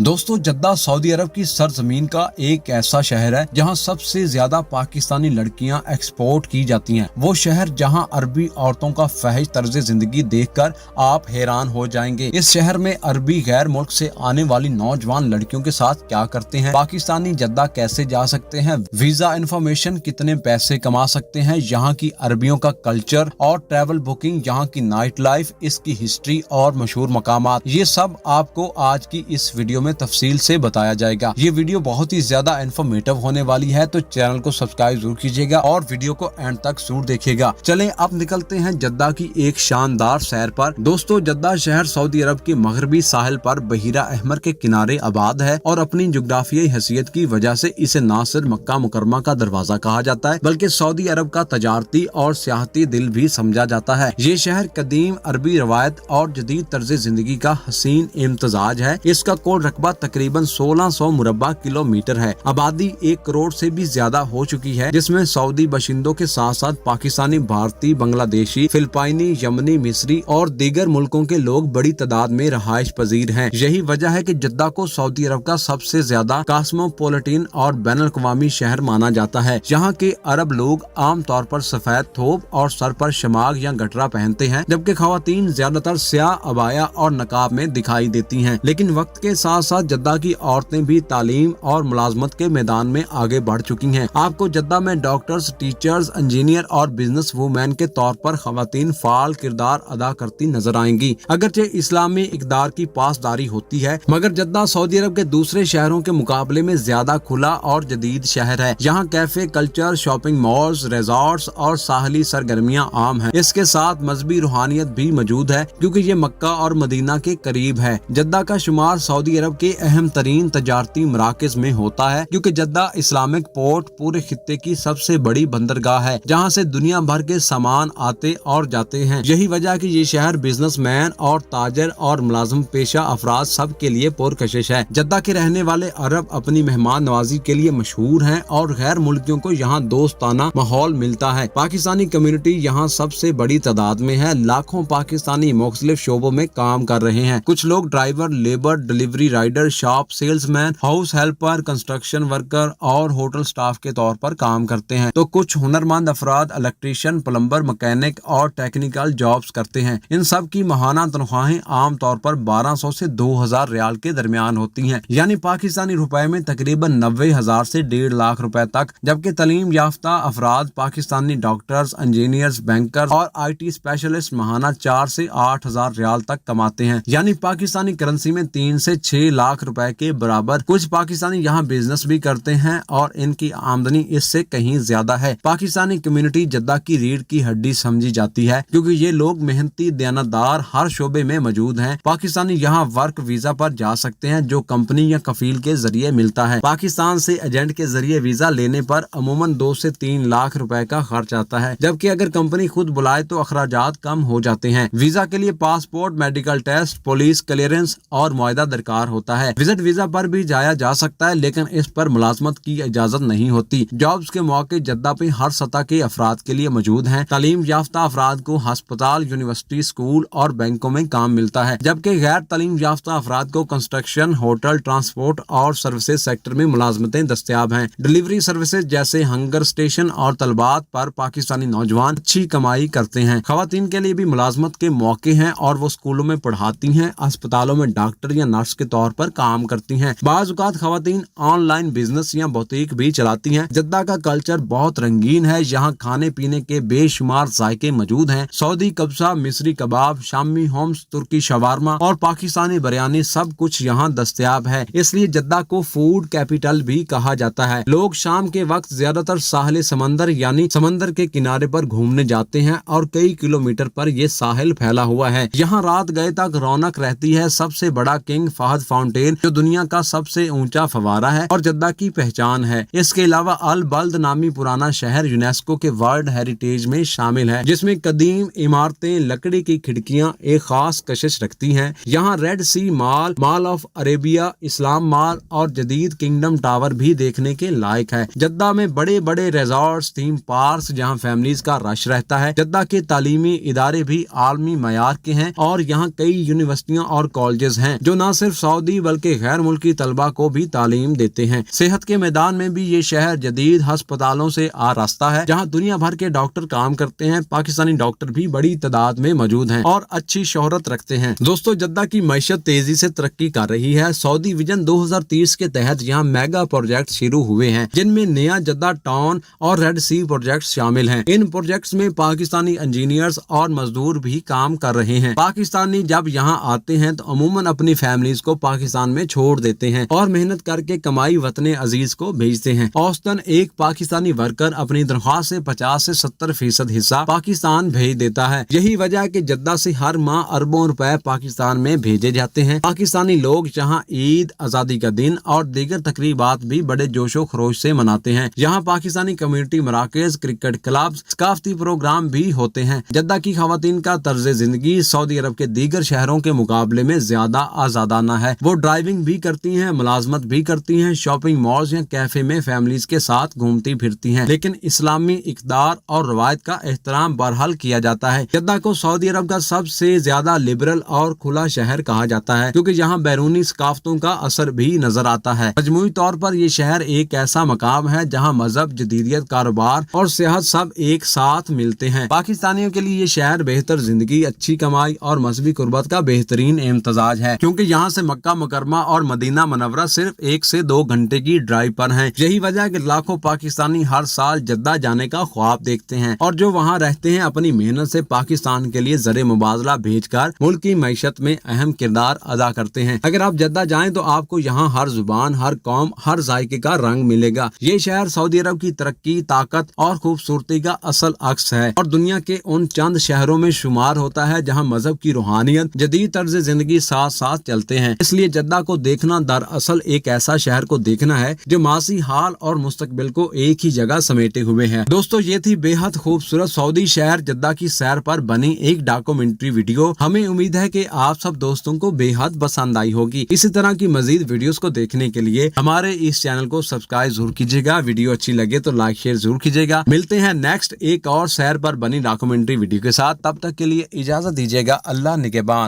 दोस्तों, जद्दा सऊदी अरब की सरजमीन का एक ऐसा शहर है जहां सबसे ज्यादा पाकिस्तानी लड़कियां एक्सपोर्ट की जाती हैं। वो शहर जहां अरबी औरतों का फहश तर्ज जिंदगी देखकर आप हैरान हो जाएंगे। इस शहर में अरबी गैर मुल्क से आने वाली नौजवान लड़कियों के साथ क्या करते हैं, पाकिस्तानी जद्दा कैसे जा सकते हैं, वीजा इन्फॉर्मेशन, कितने पैसे कमा सकते हैं, यहाँ की अरबियों का कल्चर और ट्रैवल बुकिंग, यहाँ की नाइट लाइफ, इसकी हिस्ट्री और मशहूर मकामात, ये सब आपको आज की इस वीडियो में तफसील से बताया जाएगा। ये वीडियो बहुत ही ज्यादा इन्फॉर्मेटिव होने वाली है, तो चैनल को सब्सक्राइब जरूर कीजिएगा और वीडियो को एंड तक जरूर देखिएगा। चलें अब निकलते हैं जद्दा की एक शानदार सैर पर। दोस्तों, जद्दा शहर सऊदी अरब के मगरबी साहिल पर बहीरा अहमर के किनारे आबाद है और अपनी जोग्राफियाई हैसियत की वजह से इसे न सिर्फ मक्का मुकरमा का दरवाजा कहा जाता है, बल्कि सऊदी अरब का तजारती और सियाहती दिल भी समझा जाता है। ये शहर कदीम अरबी रवायत और जदीद तर्ज जिंदगी का हसीन इम्तजाज है। इसका कुल रकबा तकरीबन 1600 मुरब्बा किलोमीटर है। आबादी 1 करोड़ से भी ज्यादा हो चुकी है, जिसमें सऊदी बाशिंदों के साथ साथ पाकिस्तानी, भारतीय, बांग्लादेशी, फिलिपाइनी, यमनी, मिस्री और दीगर मुल्कों के लोग बड़ी तादाद में रहायश पजीर हैं। यही वजह है कि जद्दा को सऊदी अरब का सबसे ज्यादा कास्मोपोलिटन और बैनुल-अक़वामी शहर माना जाता है। यहाँ के अरब लोग आम तौर पर सफेद थोप और सर पर शमाग या गटरा पहनते हैं, जबकि खवातीन ज्यादातर स्याह अबाया और नकाब में दिखाई देती हैं। लेकिन वक्त के साथ साथ जद्दा की औरतें भी तालीम और मुलाजमत के मैदान में आगे बढ़ चुकी हैं। आपको जद्दा में डॉक्टर्स, टीचर्स, इंजीनियर और बिजनेस वूमेन के तौर पर खवातीन फाल किरदार अदा करती नजर आएंगी। अगरचे इस्लामी इक़दार की पासदारी होती है, मगर जद्दा सऊदी अरब के दूसरे शहरों के मुकाबले में ज्यादा खुला और जदीद शहर है। यहाँ cafe culture, shopping malls, resorts और साहली सरगर्मियाँ आम हैं। इसके साथ मजहबी रूहानियत भी मौजूद है, क्योंकि ये मक्का और मदीना के करीब है। जद्दा का शुमार सऊदी अरब के अहम तरीन तजारती मराकज में होता है, क्योंकि जद्दा इस्लामिक पोर्ट पूरे खित्ते की सबसे बड़ी बंदरगाह है, जहां से दुनिया भर के सामान आते और जाते हैं। यही वजह कि ये शहर बिजनेसमैन और ताजर और मुलाजिम पेशा अफराद सब के लिए पुरकशिश है। जद्दा के रहने वाले अरब अपनी मेहमान नवाजी के लिए मशहूर हैं और गैर मुल्कियों को यहाँ दोस्ताना माहौल मिलता है। पाकिस्तानी कम्युनिटी यहाँ सबसे बड़ी तादाद में है। लाखों पाकिस्तानी मुख्तलिफ शोबों में काम कर रहे हैं। कुछ लोग driver, labour, delivery rider, shop salesman, house helper, construction worker और होटल स्टाफ के तौर पर काम करते हैं, तो कुछ हुनरमंद अफराद इलेक्ट्रीशियन, प्लम्बर, मैकेनिक और टेक्निकल जॉब्स करते हैं। इन सब की माहाना तनख्वाहें आम तौर पर 1200 से 2000 रियाल के दरमियान होती हैं, यानी पाकिस्तानी रुपए में तकरीबन 90,000 से 1.5 लाख रुपए तक। जबकि तालीम याफ्ता अफराद, पाकिस्तानी डॉक्टर्स, इंजीनियर्स, बैंकर्स और IT स्पेशलिस्ट माहाना 4 से 8,000 रियाल तक कमाते हैं, यानी पाकिस्तानी करेंसी में 3 से 6 लाख रुपए के बराबर। कुछ पाकिस्तानी यहाँ बिजनेस भी करते हैं और इनकी आमदनी इससे कहीं ज्यादा है। पाकिस्तानी कम्युनिटी जद्दा की रीढ़ की हड्डी समझी जाती है, क्योंकि ये लोग मेहनती, दयानतदार, हर शोबे में मौजूद हैं। पाकिस्तानी यहाँ वर्क वीजा पर जा सकते हैं, जो कंपनी या कफील के जरिए मिलता है। पाकिस्तान से एजेंट के जरिए वीजा लेने पर अमूमन 2 से 3 लाख रुपए का खर्च आता है, जबकि अगर कंपनी खुद बुलाए तो अखराजात कम हो जाते हैं। वीजा के लिए passport, medical test, police clearance और मुआहदा दरकार होता है। विजिट वीजा पर भी जाया जा सकता है, लेकिन इस पर मुलाजमत की इजाजत नहीं होती। जॉब्स के मौके जद्दा पे हर सतह के अफराद के लिए मौजूद हैं। तालीम याफ्ता अफराद को अस्पताल, यूनिवर्सिटी, स्कूल और बैंकों में काम मिलता है, जबकि गैर तालीम याफ्ता अफराद को कंस्ट्रक्शन, होटल, ट्रांसपोर्ट और सर्विसेज सेक्टर में मुलाजमतें दस्तयाब हैं। डिलीवरी सर्विसेज जैसे हंगर स्टेशन और तलबात पर पाकिस्तानी नौजवान अच्छी कमाई करते हैं। खवातीन के लिए भी मुलाजमत के मौके हैं और वो स्कूलों में पढ़ाती हैं, अस्पतालों में डॉक्टर या नर्स के तौर पर काम करती हैं। बाज़ औक़ात खवातीन ऑनलाइन बिजनेस या बुटीक भी चलाती हैं। जद्दा का कल्चर बहुत रंगीन है। यहाँ खाने पीने के बेशुमार जायके मौजूद हैं। सऊदी कब्सा, मिस्री कबाब, शामी होम्स, तुर्की शवारमा और पाकिस्तानी बिरयानी सब कुछ यहाँ दस्तयाब है। इसलिए जद्दा को फूड कैपिटल भी कहा जाता है। लोग शाम के वक्त ज्यादातर साहिल समंदर यानी समंदर के किनारे पर घूमने जाते हैं और कई किलोमीटर पर ये साहिल फैला हुआ है। यहाँ रात गए तक रौनक रहती है। सबसे बड़ा किंग फहद फाउंटेन, जो दुनिया का सबसे ऊंचा फवारा है और जद्दा की पहचान है। इसके अलावा अल बल्द नामी पुराना शहर यूनेस्को के वर्ल्ड हेरिटेज में शामिल है, जिसमें कदीम इमारतें, लकड़ी की खिड़कियां एक खास कशिश रखती हैं। यहाँ red sea mall, mall of Arabia, इस्लाम मॉल और जदीद किंगडम टावर भी देखने के लायक है। जद्दा में बड़े बड़े रिजॉर्ट्स, थीम पार्क्स, जहाँ फैमिलीज का रश रहता है। जद्दा के तालीमी इदारे भी आलमी मयार के हैं और यहाँ कई यूनिवर्सिटियाँ और कॉलेजेस हैं, जो न सिर्फ सऊदी ही बल्कि गैर मुल्की तलबा को भी तालीम देते हैं। सेहत के मैदान में भी ये शहर जदीद अस्पतालों से आरास्ता है, जहाँ दुनिया भर के डॉक्टर काम करते हैं। पाकिस्तानी डॉक्टर भी बड़ी तादाद में मौजूद हैं और अच्छी शोहरत रखते हैं। दोस्तों, जद्दा की मईशत तेजी से तरक्की कर रही है। सऊदी विजन 2030 के तहत यहाँ मेगा प्रोजेक्ट शुरू हुए हैं, जिनमें नया जद्दा टाउन और रेड सी प्रोजेक्ट शामिल हैं। इन प्रोजेक्ट्स में पाकिस्तानी इंजीनियर्स और मजदूर भी काम कर रहे हैं। पाकिस्तानी जब यहाँ आते हैं तो अमूमन अपनी फैमिलीज को पाकिस्तान में छोड़ देते हैं और मेहनत करके कमाई वतने अजीज को भेजते हैं। औसतन एक पाकिस्तानी वर्कर अपनी तनख्वाह से 50 से 70% हिस्सा पाकिस्तान भेज देता है। यही वजह है कि जद्दा से हर माह अरबों रुपए पाकिस्तान में भेजे जाते हैं। पाकिस्तानी लोग यहाँ ईद, आजादी का दिन और दीगर तकरीबात भी बड़े जोशो खरोश से मनाते हैं। यहाँ पाकिस्तानी कम्युनिटी मराकज, क्रिकेट क्लब, सकाफती प्रोग्राम भी होते हैं। जद्दा की खवातीन का तर्ज जिंदगी सऊदी अरब के दीगर शहरों के मुकाबले में ज्यादा आजादाना है। वो ड्राइविंग भी करती हैं, मुलाजमत भी करती हैं, शॉपिंग मॉल्स या कैफे में फैमिलीज के साथ घूमती फिरती हैं, लेकिन इस्लामी इक़दार और रवायत का एहतराम बहरहाल किया जाता है। जद्दा को सऊदी अरब का सबसे ज्यादा लिबरल और खुला शहर कहा जाता है, क्योंकि यहाँ बैरूनी सकाफतों का असर भी नजर आता है। मजमूई तौर पर ये शहर एक ऐसा मकाम है जहाँ मजहब, जदीदियत, कारोबार और सेहत सब एक साथ मिलते हैं। पाकिस्तानियों के लिए ये शहर बेहतर जिंदगी, अच्छी कमाई और मजहबी कुर्बत का बेहतरीन इम्तजाज है, क्योंकि यहाँ से मक्का मुकरमा और मदीना मनव्वरा सिर्फ 1 से 2 घंटे की ड्राइव पर है। यही वजह है कि लाखों पाकिस्तानी हर साल जद्दा जाने का ख्वाब देखते हैं और जो वहाँ रहते हैं अपनी मेहनत से पाकिस्तान के लिए ज़र मुबादला भेजकर मुल्क की मईशत में अहम किरदार अदा करते हैं। अगर आप जद्दा जाएं तो आपको यहाँ हर जुबान, हर कौम, हर जायके का रंग मिलेगा। ये शहर सऊदी अरब की तरक्की, ताकत और खूबसूरती का असल अक्स है और दुनिया के उन चंद शहरों में शुमार होता है जहाँ मजहब की रूहानियत, जदीद तर्ज जिंदगी साथ साथ चलते हैं। इसलिए जद्दा को देखना दरअसल एक ऐसा शहर को देखना है जो मासी हाल और मुस्तकबिल को एक ही जगह समेटे हुए है। दोस्तों, ये थी बेहद खूबसूरत सऊदी शहर जद्दा की सैर पर बनी एक डॉक्यूमेंट्री वीडियो। हमें उम्मीद है कि आप सब दोस्तों को बेहद पसंद आई होगी। इसी तरह की मजीद वीडियोस को देखने के लिए हमारे इस चैनल को सब्सक्राइब जरूर कीजिएगा। वीडियो अच्छी लगे तो लाइक शेयर जरूर कीजिएगा। मिलते हैं नेक्स्ट एक और सैर पर बनी डॉक्यूमेंट्री वीडियो के साथ। तब तक के लिए इजाजत दीजिएगा। अल्लाह निगहबान।